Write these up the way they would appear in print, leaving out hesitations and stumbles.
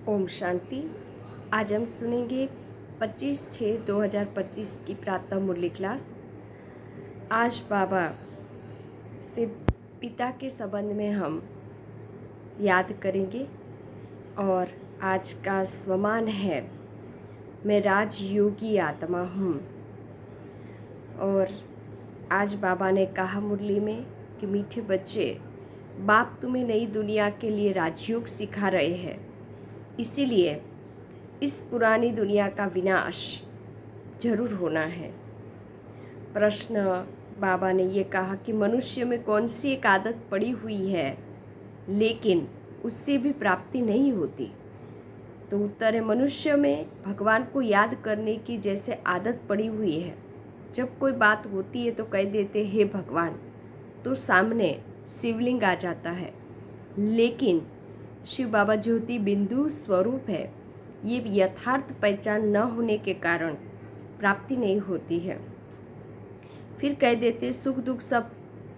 ओम शांति। आज हम सुनेंगे 25/6/2025 की प्रातः मुरली क्लास। आज बाबा से पिता के संबंध में हम याद करेंगे और आज का स्वमान है, मैं राजयोगी आत्मा हूँ। और आज बाबा ने कहा मुरली में कि मीठे बच्चे, बाप तुम्हें नई दुनिया के लिए राजयोग सिखा रहे हैं, इसीलिए इस पुरानी दुनिया का विनाश जरूर होना है। प्रश्न बाबा ने ये कहा कि मनुष्य में कौन सी एक आदत पड़ी हुई है लेकिन उससे भी प्राप्ति नहीं होती। तो उत्तर है, मनुष्य में भगवान को याद करने की जैसे आदत पड़ी हुई है। जब कोई बात होती है तो कह देते हे भगवान, तो सामने शिवलिंग आ जाता है। लेकिन शिव बाबा ज्योति बिंदु स्वरूप है, ये यथार्थ पहचान न होने के कारण प्राप्ति नहीं होती है। फिर कह देते सुख दुख सब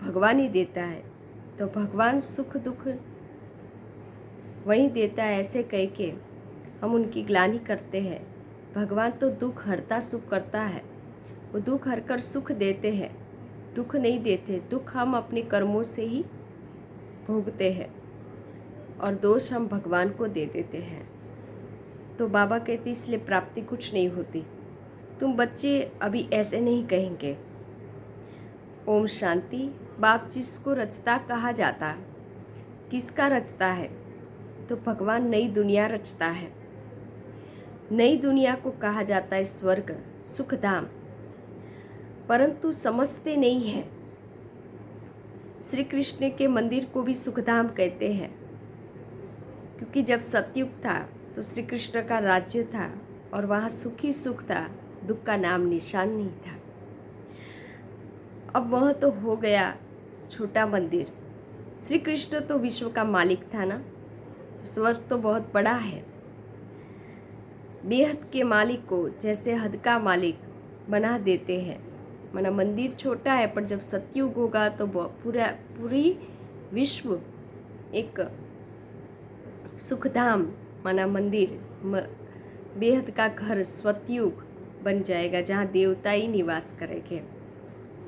भगवान ही देता है, तो भगवान सुख दुख वही देता है, ऐसे कह के हम उनकी ग्लानि करते हैं। भगवान तो दुख हरता सुख करता है, वो दुख हरकर सुख देते हैं, दुख नहीं देते। दुख हम अपने कर्मों से ही भोगते हैं और दोष हम भगवान को दे देते हैं। तो बाबा कहते इसलिए प्राप्ति कुछ नहीं होती। तुम बच्चे अभी ऐसे नहीं कहेंगे। ओम शांति। बाप जिसको रचता कहा जाता, किसका रचता है? तो भगवान नई दुनिया रचता है। नई दुनिया को कहा जाता है स्वर्ग, सुखधाम, परंतु समझते नहीं है। श्री कृष्ण के मंदिर को भी सुखधाम कहते हैं, क्योंकि जब सतयुग था तो श्री कृष्ण का राज्य था और वहाँ सुख ही सुख था, दुख का नाम निशान नहीं था। अब वह तो हो गया छोटा मंदिर। श्री कृष्ण तो विश्व का मालिक था ना, स्वर्ग तो बहुत बड़ा है। बेहद के मालिक को जैसे हद का मालिक बना देते हैं। माना मंदिर छोटा है, पर जब सतयुग होगा तो पूरी विश्व एक सुखधाम माना मंदिर, बेहद का घर सतयुग बन जाएगा, जहाँ देवता ही निवास करेंगे।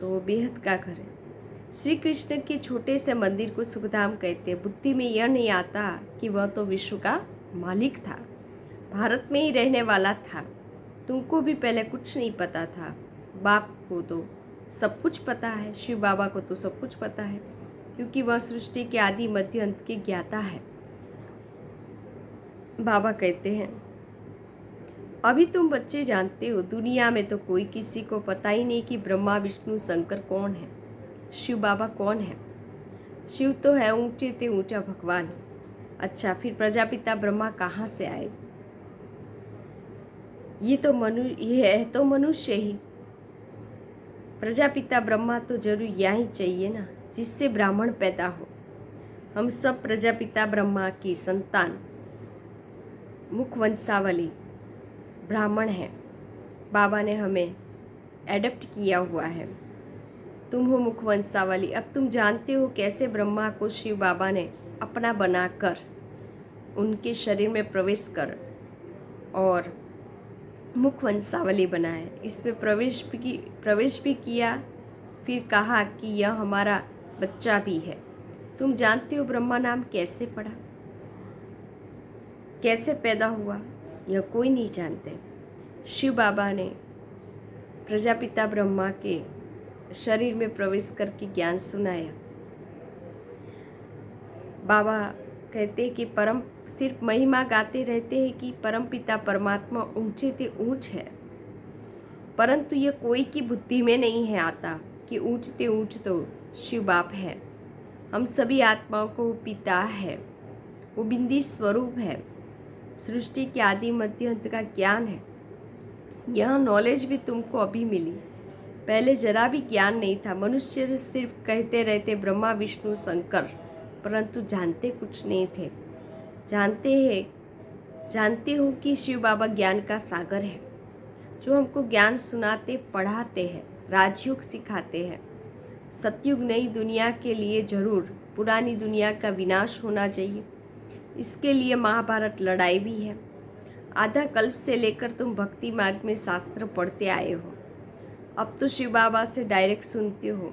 तो वो बेहद का घर है। श्री कृष्ण के छोटे से मंदिर को सुखधाम कहते हैं। बुद्धि में यह नहीं आता कि वह तो विश्व का मालिक था, भारत में ही रहने वाला था। तुमको भी पहले कुछ नहीं पता था। बाप को तो सब कुछ पता है, शिव बाबा को तो सब कुछ पता है, क्योंकि वह सृष्टि के आदि मध्य अंत के ज्ञाता है। बाबा कहते हैं अभी तुम बच्चे जानते हो, दुनिया में तो कोई किसी को पता ही नहीं कि ब्रह्मा विष्णु शंकर कौन है, शिव बाबा कौन है। शिव तो है ऊंचे ते ऊंचा भगवान। अच्छा, फिर प्रजापिता ब्रह्मा कहाँ से आए? ये है तो मनुष्य ही। प्रजापिता ब्रह्मा तो जरूर यहाँ ही चाहिए ना, जिससे ब्राह्मण पैदा हो। हम सब प्रजापिता ब्रह्मा की संतान, मुख वंशावली ब्राह्मण है। बाबा ने हमें एडप्ट किया हुआ है। तुम हो मुख वंशावली। अब तुम जानते हो कैसे ब्रह्मा को शिव बाबा ने अपना बनाकर उनके शरीर में प्रवेश कर और मुख वंशावली बनाए। इसमें प्रवेश भी किया, फिर कहा कि यह हमारा बच्चा भी है। तुम जानते हो ब्रह्मा नाम कैसे पड़ा, कैसे पैदा हुआ? यह कोई नहीं जानते। शिव बाबा ने प्रजापिता ब्रह्मा के शरीर में प्रवेश करके ज्ञान सुनाया। बाबा कहते कि परम सिर्फ महिमा गाते रहते हैं कि परम पिता परमात्मा ऊंचे ते ऊंच है, परंतु ये कोई की बुद्धि में नहीं है आता कि ऊंच ते ऊंच तो शिव बाप है। हम सभी आत्माओं को पिता है, वो बिंदी स्वरूप है, सृष्टि के आदि मध्य अंत का ज्ञान है। यह नॉलेज भी तुमको अभी मिली, पहले जरा भी ज्ञान नहीं था। मनुष्य सिर्फ कहते रहते ब्रह्मा विष्णु शंकर, परंतु जानते कुछ नहीं थे। जानते हो कि शिव बाबा ज्ञान का सागर है, जो हमको ज्ञान सुनाते पढ़ाते हैं, राजयोग सिखाते हैं। सतयुग नई दुनिया के लिए जरूर पुरानी दुनिया का विनाश होना चाहिए, इसके लिए महाभारत लड़ाई भी है। आधा कल्प से लेकर तुम भक्ति मार्ग में शास्त्र पढ़ते आए हो, अब तो शिव बाबा से डायरेक्ट सुनते हो।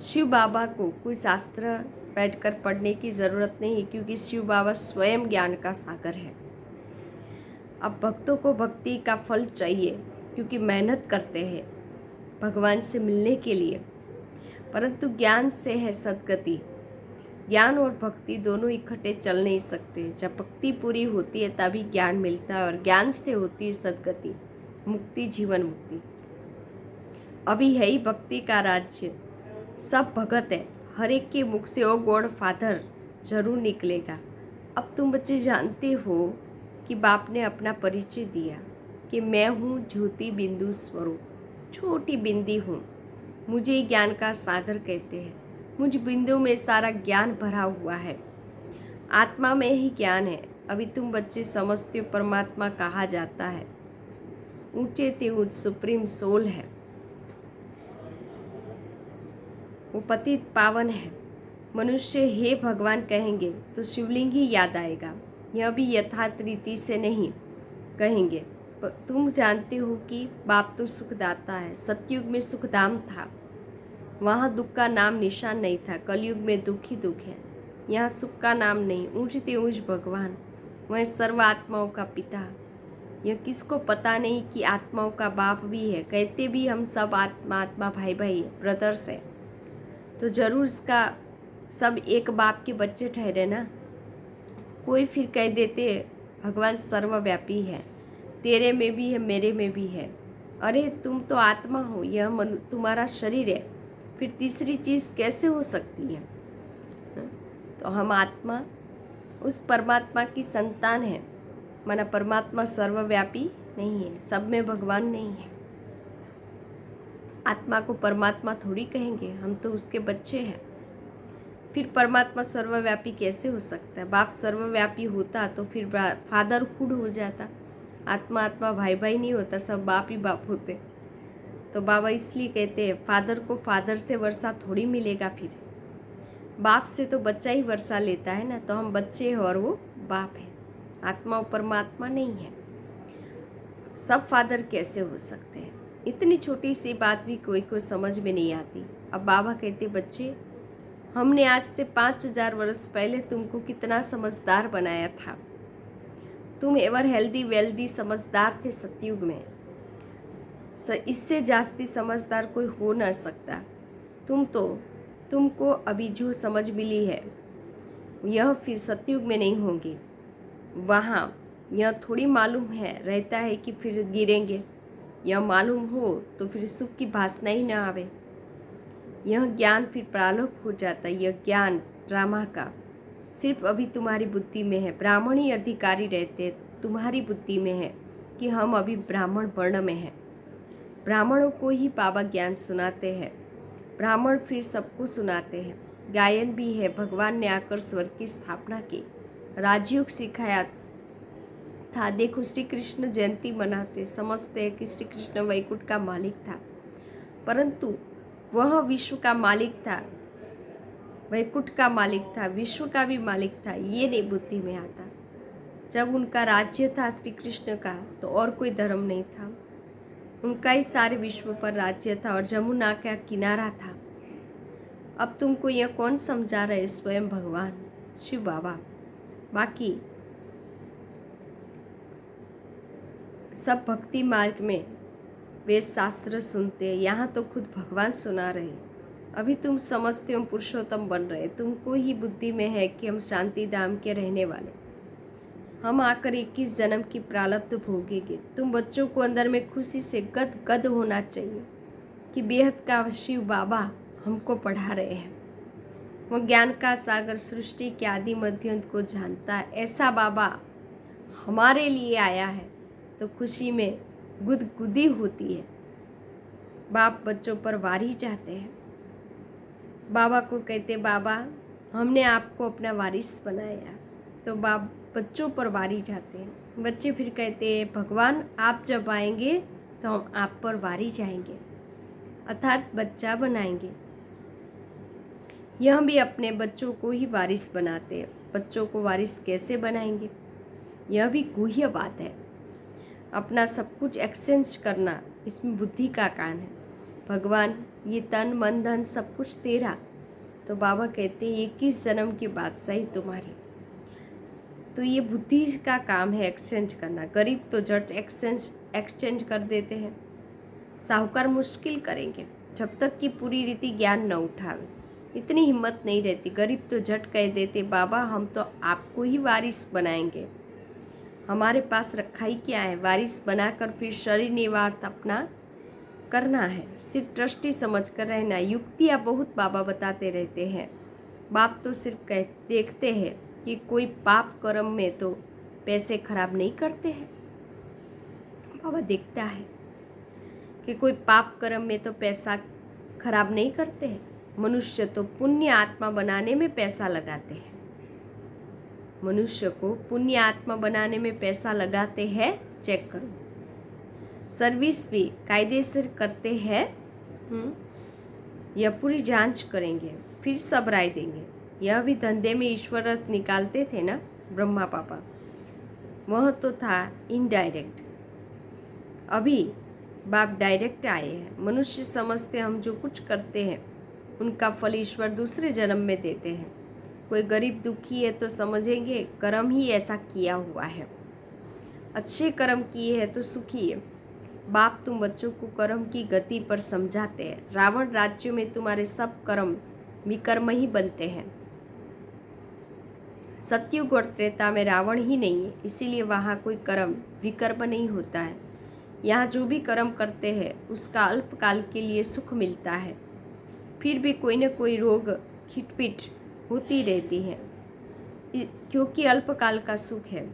शिव बाबा को कोई शास्त्र बैठकर पढ़ने की ज़रूरत नहीं, क्योंकि शिव बाबा स्वयं ज्ञान का सागर है। अब भक्तों को भक्ति का फल चाहिए, क्योंकि मेहनत करते हैं भगवान से मिलने के लिए, परंतु ज्ञान से है सद्गति। ज्ञान और भक्ति दोनों इकट्ठे चल नहीं सकते। जब भक्ति पूरी होती है तभी ज्ञान मिलता है, और ज्ञान से होती है सद्गति, मुक्ति, जीवन मुक्ति। अभी है ही भक्ति का राज्य, सब भगत है, हर एक के मुख से ओ गॉड फादर जरूर निकलेगा। अब तुम बच्चे जानते हो कि बाप ने अपना परिचय दिया कि मैं हूँ ज्योति बिंदु स्वरूप, छोटी बिंदी हूँ, मुझे ज्ञान का सागर कहते हैं। मुझ बिंदु में सारा ज्ञान भरा हुआ है, आत्मा में ही ज्ञान है। अभी तुम बच्चे समझते हो परमात्मा कहा जाता है, ऊंचे ते ऊंच सुप्रीम सोल है, वो पतित पावन है। मनुष्य हे भगवान कहेंगे तो शिवलिंग ही याद आएगा, यह भी यथार्थ रीति से नहीं कहेंगे। तुम जानते हो कि बाप तो सुखदाता है। सतयुग में सुखधाम था, वहाँ दुख का नाम निशान नहीं था। कलयुग में दुख ही दुख है, यहाँ सुख का नाम नहीं। ऊंचते ऊंच भगवान, वह सर्व आत्माओं का पिता। यह किसको पता नहीं कि आत्माओं का बाप भी है। कहते भी हम सब आत्मा आत्मा भाई भाई ब्रदर्स है, तो जरूर इसका सब एक बाप के बच्चे ठहरे ना। कोई फिर कह देते भगवान सर्वव्यापी है, तेरे में भी है मेरे में भी है। अरे तुम तो आत्मा हो, यह तुम्हारा शरीर है, फिर तीसरी चीज़ कैसे हो सकती है। तो हम आत्मा उस परमात्मा की संतान है, माना परमात्मा सर्वव्यापी नहीं है, सब में भगवान नहीं है। आत्मा को परमात्मा थोड़ी कहेंगे, हम तो उसके बच्चे हैं। फिर परमात्मा सर्वव्यापी कैसे हो सकता है। बाप सर्वव्यापी होता तो फिर फादरहुड हो जाता। आत्मा आत्मा भाई भाई नहीं होता, सब बाप ही बाप होते। तो बाबा इसलिए कहते हैं फादर को फादर से वर्षा थोड़ी मिलेगा, फिर बाप से तो बच्चा ही वर्षा लेता है ना। तो हम बच्चे हैं और वो बाप है, आत्मा और परमात्मा नहीं है। सब फादर कैसे हो सकते हैं। इतनी छोटी सी बात भी कोई को समझ में नहीं आती। अब बाबा कहते बच्चे, हमने आज से 5000 वर्ष पहले तुमको कितना समझदार बनाया था। तुम एवर हेल्दी वेल्दी समझदार थे सतयुग में, इससे जास्ती समझदार कोई हो ना सकता। तुमको अभी जो समझ मिली है यह फिर सतयुग में नहीं होगी। वहाँ यह थोड़ी मालूम है रहता है कि फिर गिरेंगे। यह मालूम हो तो फिर सुख की भासना ही ना आवे। यह ज्ञान फिर प्रालोप हो जाता है। यह ज्ञान ड्रामा का सिर्फ अभी तुम्हारी बुद्धि में है। ब्राह्मण ही अधिकारी रहते हैं, तुम्हारी बुद्धि में है कि हम अभी ब्राह्मण वर्ण में हैं। ब्राह्मणों को ही बाबा ज्ञान सुनाते हैं, ब्राह्मण फिर सबको सुनाते हैं। गायन भी है, भगवान ने आकर स्वर्ग की स्थापना की, राजयोग सिखाया था। देखो श्री कृष्ण जयंती मनाते, समझते हैं कि श्री कृष्ण वैकुंठ का मालिक था, परंतु वह विश्व का मालिक था, वैकुंठ का मालिक था, विश्व का भी मालिक था, ये नहीं बुद्धि में आता। जब उनका राज्य था श्री कृष्ण का तो और कोई धर्म नहीं था, उनका ही सारे विश्व पर राज्य था और जमुना का किनारा था। अब तुमको यह कौन समझा रहे, स्वयं भगवान शिव बाबा। बाकी सब भक्ति मार्ग में वेद शास्त्र सुनते हैं, यहाँ तो खुद भगवान सुना रहे। अभी तुम समझते हो पुरुषोत्तम बन रहे, तुमको ही बुद्धि में है कि हम शांति धाम के रहने वाले, हम आकर 21 जन्म की प्रारब्ध भोगेंगे। तुम बच्चों को अंदर में खुशी से गद गद होना चाहिए कि बेहद का शिव बाबा हमको पढ़ा रहे हैं। वो ज्ञान का सागर सृष्टि के आदि मध्य अंत को जानता है। ऐसा बाबा हमारे लिए आया है तो खुशी में गुदगुदी होती है। बाप बच्चों पर वारी जाते हैं। बाबा को कहते बाबा हमने आपको अपना वारिस बनाया, तो बाप बच्चों पर वारी जाते हैं। बच्चे फिर कहते हैं भगवान आप जब आएंगे तो हम आप पर वारी जाएंगे, अर्थात बच्चा बनाएंगे। यह भी अपने बच्चों को ही वारिस बनाते हैं। बच्चों को वारिस कैसे बनाएंगे? यह भी गुह्य बात है। अपना सब कुछ एक्सचेंज करना, इसमें बुद्धि का काम है। भगवान, ये तन मन धन सब कुछ तेरा। तो बाबा कहते हैं 21 जन्म की बादशाही तुम्हारी। तो ये बुद्धि का काम है एक्सचेंज करना। गरीब तो झट एक्सचेंज कर देते हैं, साहूकार मुश्किल करेंगे जब तक कि पूरी रीति ज्ञान न उठावे। इतनी हिम्मत नहीं रहती। गरीब तो झट कह देते, बाबा हम तो आपको ही वारिस बनाएंगे, हमारे पास रखा ही क्या है। वारिस बनाकर फिर शरीर निवार्थ अपना करना है, सिर्फ ट्रस्टी समझकर रहना। युक्तियाँ बहुत बाबा बताते रहते हैं। बाप तो सिर्फ देखते हैं कि कोई पाप कर्म में तो पैसे खराब नहीं करते हैं। बाबा देखता है कि कोई पाप कर्म में तो पैसा खराब नहीं करते हैं। मनुष्य तो पुण्य आत्मा बनाने में पैसा लगाते हैं। मनुष्य को पुण्य आत्मा बनाने में पैसा लगाते हैं। चेक करो, सर्विस भी कायदेसर करते हैं। यह पूरी जांच करेंगे, फिर सब राय देंगे। यह भी धंधे में ईश्वर निकालते थे ना ब्रह्मा पापा, वह तो था इनडायरेक्ट। अभी बाप डायरेक्ट आए हैं। मनुष्य समझते हम जो कुछ करते हैं उनका फल ईश्वर दूसरे जन्म में देते हैं। कोई गरीब दुखी है तो समझेंगे कर्म ही ऐसा किया हुआ है। अच्छे कर्म किए हैं तो सुखी है। बाप तुम बच्चों को कर्म की गति पर समझाते हैं। रावण राज्य में तुम्हारे सब कर्म विकर्म ही बनते हैं। सतयुग और त्रेता में रावण ही नहीं है, इसीलिए वहाँ कोई कर्म विकर्म नहीं होता है। यहाँ जो भी कर्म करते हैं उसका अल्पकाल के लिए सुख मिलता है, फिर भी कोई न कोई रोग खिटपिट होती रहती है, क्योंकि अल्पकाल का सुख है।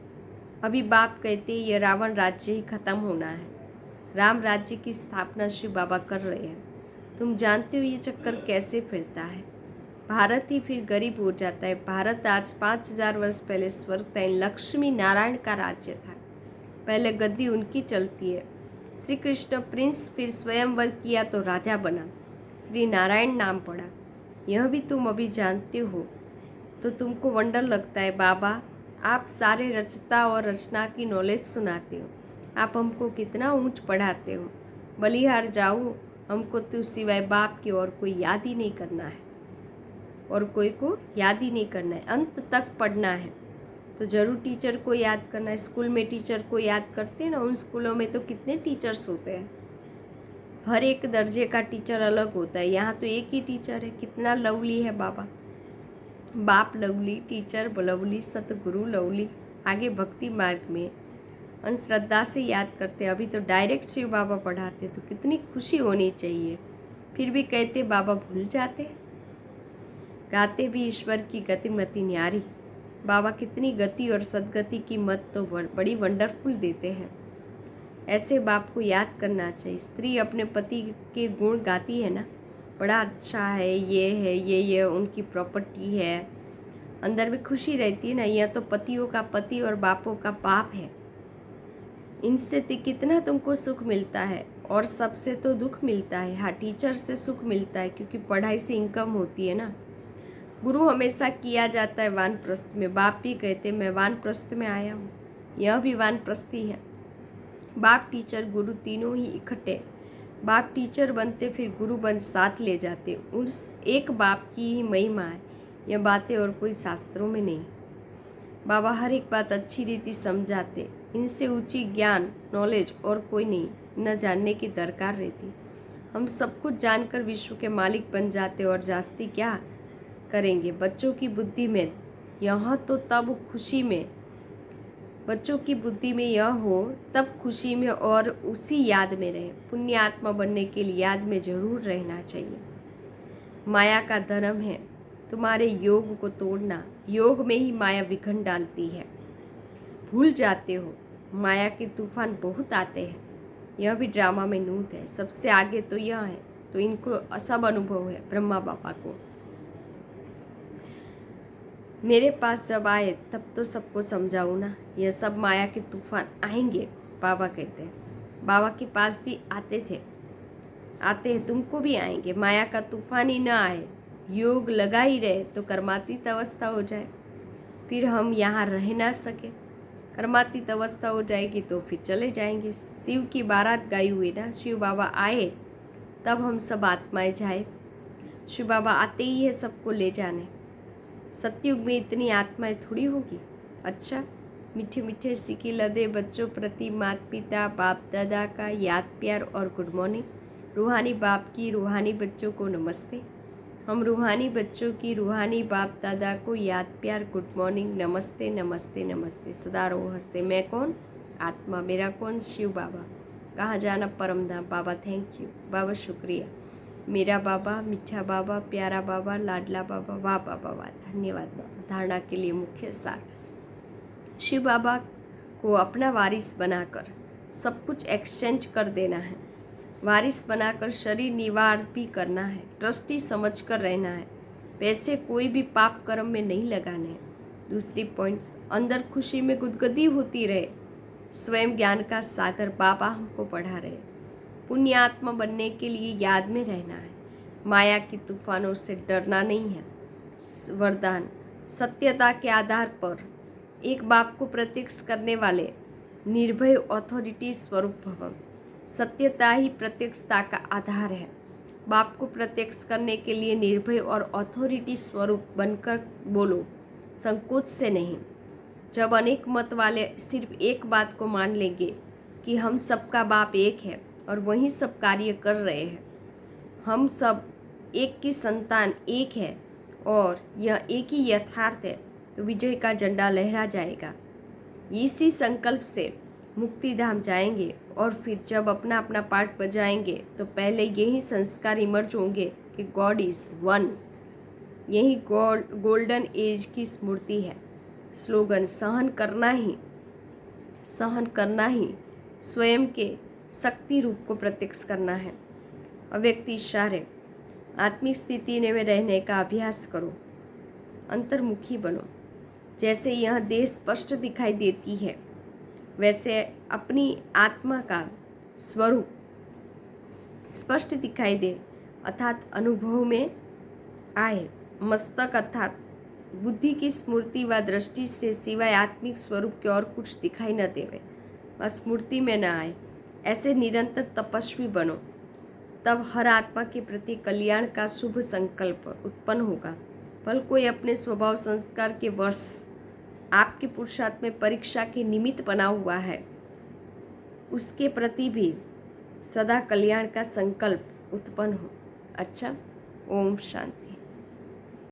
अभी बाप कहते हैं ये रावण राज्य ही खत्म होना है। राम राज्य की स्थापना श्री बाबा कर रहे हैं। तुम जानते हो ये चक्कर कैसे फिरता है। भारत ही फिर गरीब हो जाता है। भारत आज 5000 वर्ष पहले स्वर्ग था। लक्ष्मी नारायण का राज्य था। पहले गद्दी उनकी चलती है। श्री कृष्ण प्रिंस, फिर स्वयंवर किया तो राजा बना, श्री नारायण नाम पड़ा। यह भी तुम अभी जानते हो तो तुमको वंडर लगता है। बाबा आप सारे रचता और रचना की नॉलेज सुनाते हो। आप हमको कितना ऊंच पढ़ाते हो। बलिहार जाओ, हमको तो सिवाय बाप की और कोई याद ही नहीं करना है, और कोई को याद ही नहीं करना है। अंत तक पढ़ना है तो जरूर टीचर को याद करना है। स्कूल में टीचर को याद करते हैं ना, उन स्कूलों में तो कितने टीचर्स होते हैं, हर एक दर्जे का टीचर अलग होता है। यहाँ तो एक ही टीचर है। कितना लवली है बाबा। बाप लवली, टीचर लवली, सतगुरु लवली। आगे भक्ति मार्ग में अंधश्रद्धा से याद करते। अभी तो डायरेक्ट शिव बाबा पढ़ाते, तो कितनी खुशी होनी चाहिए। फिर भी कहते बाबा भूल जाते। गाते भी ईश्वर की गति मति न्यारी। बाबा कितनी गति और सदगति की मत तो बड़ी वंडरफुल देते हैं। ऐसे बाप को याद करना चाहिए। स्त्री अपने पति के गुण गाती है ना, बड़ा अच्छा है, ये है, ये उनकी प्रॉपर्टी है, अंदर में खुशी रहती है ना। यह तो पतियों का पति और बापों का बाप है। इनसे कितना तुमको सुख मिलता है, और सबसे तो दुख मिलता है। हाँ, टीचर से सुख मिलता है क्योंकि पढ़ाई से इनकम होती है ना। गुरु हमेशा किया जाता है वानप्रस्थ में। बाप भी कहते मैं वानप्रस्थ में आया हूँ। यह भी वानप्रस्थी है। बाप टीचर गुरु तीनों ही इकट्ठे। बाप टीचर बनते फिर गुरु बन साथ ले जाते। उस एक बाप की ही महिमा है। यह बातें और कोई शास्त्रों में नहीं। बाबा हर एक बात अच्छी रीति समझाते। इनसे ऊंची ज्ञान नॉलेज और कोई नहीं, न जानने की दरकार रहती। हम सब कुछ जानकर विश्व के मालिक बन जाते और जास्ती क्या करेंगे। बच्चों की बुद्धि में यह तो तब खुशी में, बच्चों की बुद्धि में यह हो तब खुशी में और उसी याद में रहे। पुण्य आत्मा बनने के लिए याद में जरूर रहना चाहिए। माया का धर्म है तुम्हारे योग को तोड़ना। योग में ही माया विघन डालती है। भूल जाते हो माया के तूफान बहुत आते हैं। यह भी ड्रामा में नूत है। सबसे आगे तो यह है, तो इनको सब अनुभव है ब्रह्मा बाबा को। मेरे पास जब आए तब तो सबको समझाऊँ ना। यह सब माया के तूफान आएंगे, बाबा कहते हैं। बाबा के पास भी आते थे, आते हैं, तुमको भी आएंगे। माया का तूफान ही न आए, योग लगा ही रहे तो कर्मातीत अवस्था हो जाए। फिर हम यहाँ रह ना सके, कर्मातीत अवस्था हो जाएगी तो फिर चले जाएंगे। शिव की बारात गाई हुई ना, शिव बाबा आए तब हम सब आत्माएं जाए। शिव बाबा आते ही है सबको ले जाने। सतयुग में इतनी आत्माएं थोड़ी होगी। अच्छा, मीठे मीठे सिक्के लदे बच्चों प्रति माता पिता बाप दादा का याद प्यार और गुड मॉर्निंग। रूहानी बाप की रूहानी बच्चों को नमस्ते। हम रूहानी बच्चों की रूहानी बाप दादा को याद प्यार गुड मॉर्निंग, नमस्ते नमस्ते नमस्ते। सदा रहो हंसते। मैं कौन? आत्मा। मेरा कौन? शिव बाबा। कहाँ जाना? परम धाम। बाबा थैंक यू। बाबा शुक्रिया। मेरा बाबा, मीठा बाबा, प्यारा बाबा, लाडला बाबा, वाह बाबा वाह। धन्यवाद बाबा। धारणा के लिए मुख्य सार, शिव बाबा को अपना वारिस बनाकर सब कुछ एक्सचेंज कर देना है। वारिस बनाकर शरीर निवार भी करना है। ट्रस्टी समझकर रहना है। पैसे कोई भी पाप कर्म में नहीं लगाने हैं। दूसरी पॉइंट्स, अंदर खुशी में गुदगुदी होती रहे। स्वयं ज्ञान का सागर बाबा हमको पढ़ा रहे। पुण्य आत्मा बनने के लिए याद में रहना है। माया की तूफानों से डरना नहीं है। वरदान, सत्यता के आधार पर एक बाप को प्रत्यक्ष करने वाले निर्भय अथॉरिटी स्वरूप भव। सत्यता ही प्रत्यक्षता का आधार है। बाप को प्रत्यक्ष करने के लिए निर्भय और अथॉरिटी स्वरूप बनकर बोलो, संकोच से नहीं। जब अनेक मत वाले सिर्फ एक बात को मान लेंगे कि हम सबका बाप एक है और वही सब कार्य कर रहे हैं, हम सब एक की संतान एक है और यह एक ही यथार्थ है, तो विजय का झंडा लहरा जाएगा। इसी संकल्प से मुक्तिधाम जाएंगे और फिर जब अपना अपना पार्ट बजाएंगे तो पहले यही संस्कार इमर्ज होंगे कि गॉड इज़ वन। यही गोल्डन एज की स्मृति है। स्लोगन, सहन करना ही स्वयं के शक्ति रूप को प्रत्यक्ष करना है। अव्यक्त इशारे, आत्मिक स्थिति में रहने का अभ्यास करो। अंतर्मुखी बनो। जैसे यह देह स्पष्ट दिखाई देती है, वैसे अपनी आत्मा का स्वरूप स्पष्ट दिखाई दे, अर्थात अनुभव में आए। मस्तक अर्थात बुद्धि की स्मृति व दृष्टि से सिवाय आत्मिक स्वरूप के और कुछ दिखाई न देवे, वह स्मृति में न आए। ऐसे निरंतर तपस्वी बनो, तब हर आत्मा के प्रति कल्याण का शुभ संकल्प उत्पन्न होगा। भल कोई अपने स्वभाव संस्कार के वश आपके पुरुषार्थ में परीक्षा के निमित्त बना हुआ है, उसके प्रति भी सदा कल्याण का संकल्प उत्पन्न हो। अच्छा, ओम शांति।